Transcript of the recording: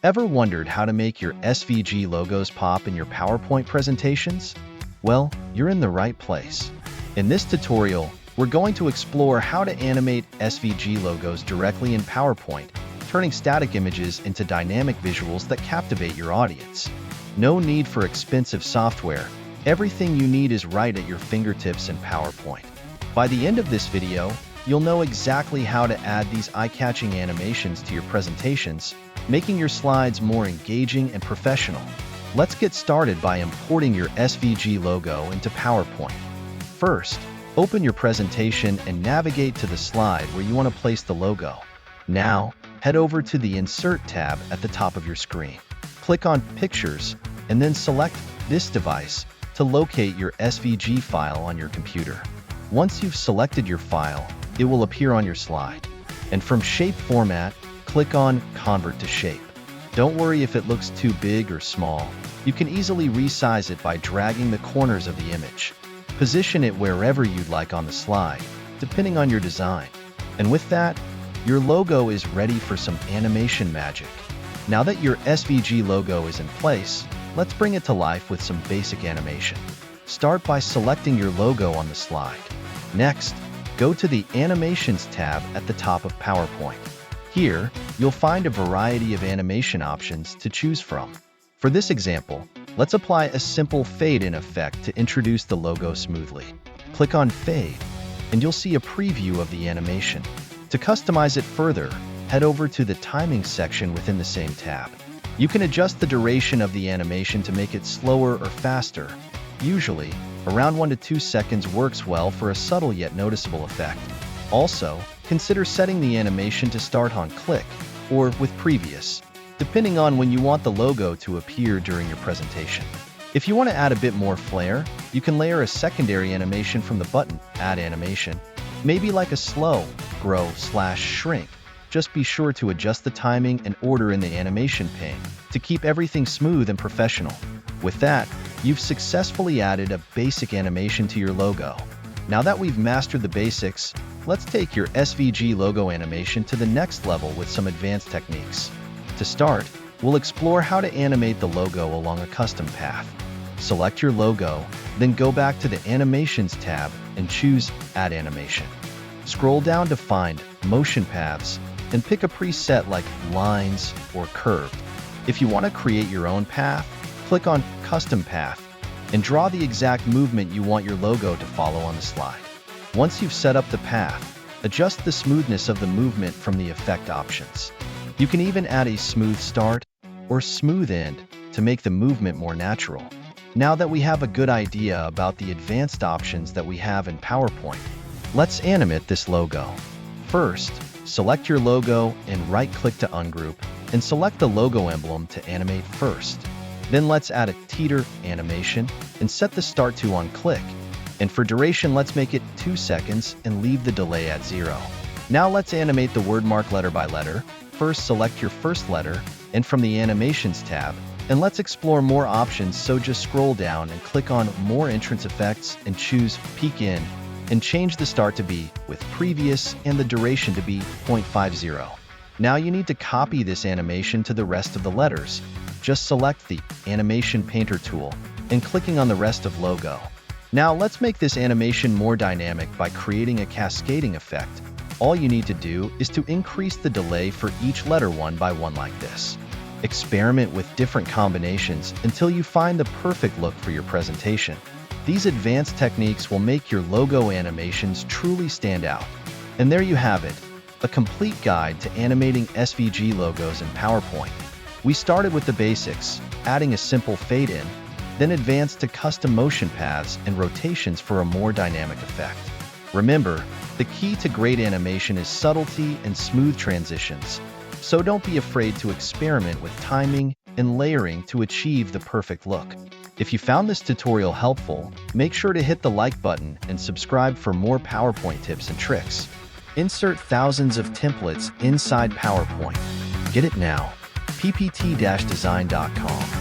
Ever wondered how to make your SVG logos pop in your PowerPoint presentations? Well, you're in the right place. In this tutorial, we're going to explore how to animate SVG logos directly in PowerPoint, turning static images into dynamic visuals that captivate your audience. No need for expensive software. Everything you need is right at your fingertips in PowerPoint. By the end of this video, you'll know exactly how to add these eye-catching animations to your presentations, making your slides more engaging and professional. Let's get started by importing your SVG logo into PowerPoint. First, open your presentation and navigate to the slide where you want to place the logo. Now, head over to the Insert tab at the top of your screen. Click on Pictures, and then select this device to locate your SVG file on your computer. Once you've selected your file, it will appear on your slide. And from Shape Format, click on Convert to Shape. Don't worry if it looks too big or small. You can easily resize it by dragging the corners of the image. Position it wherever you'd like on the slide, depending on your design. And with that, your logo is ready for some animation magic. Now that your SVG logo is in place, let's bring it to life with some basic animation. Start by selecting your logo on the slide. Next, go to the Animations tab at the top of PowerPoint. Here, you'll find a variety of animation options to choose from. For this example, let's apply a simple fade-in effect to introduce the logo smoothly. Click on Fade, and you'll see a preview of the animation. To customize it further, head over to the Timing section within the same tab. You can adjust the duration of the animation to make it slower or faster. Usually, around 1 to 2 seconds works well for a subtle yet noticeable effect. Also, consider setting the animation to start on click or with previous, depending on when you want the logo to appear during your presentation. If you want to add a bit more flair, you can layer a secondary animation from the button Add Animation, maybe like a slow, grow/shrink. Just be sure to adjust the timing and order in the animation pane to keep everything smooth and professional. With that, you've successfully added a basic animation to your logo. Now that we've mastered the basics, let's take your SVG logo animation to the next level with some advanced techniques. To start, we'll explore how to animate the logo along a custom path. Select your logo, then go back to the Animations tab and choose Add Animation. Scroll down to find Motion Paths and pick a preset like Lines or Curved. If you want to create your own path, click on Custom Path and draw the exact movement you want your logo to follow on the slide. Once you've set up the path, adjust the smoothness of the movement from the effect options. You can even add a smooth start or smooth end to make the movement more natural. Now that we have a good idea about the advanced options that we have in PowerPoint, let's animate this logo. First, select your logo and right-click to ungroup and select the logo emblem to animate first. Then let's add a teeter animation and set the start to on click. And for duration, let's make it 2 seconds and leave the delay at 0. Now let's animate the word mark letter by letter. First, select your first letter and from the Animations tab, and let's explore more options, so just scroll down and click on More Entrance Effects and choose Peek In, and change the start to be with previous and the duration to be 0.50. Now you need to copy this animation to the rest of the letters. Just select the Animation Painter tool and clicking on the rest of logo. Now let's make this animation more dynamic by creating a cascading effect. All you need to do is to increase the delay for each letter 1 by 1 like this. Experiment with different combinations until you find the perfect look for your presentation. These advanced techniques will make your logo animations truly stand out. And there you have it, a complete guide to animating SVG logos in PowerPoint. We started with the basics, adding a simple fade-in, then advanced to custom motion paths and rotations for a more dynamic effect. Remember, the key to great animation is subtlety and smooth transitions, so don't be afraid to experiment with timing and layering to achieve the perfect look. If you found this tutorial helpful, make sure to hit the like button and subscribe for more PowerPoint tips and tricks. Insert thousands of templates inside PowerPoint. Get it now. PPT-Design.com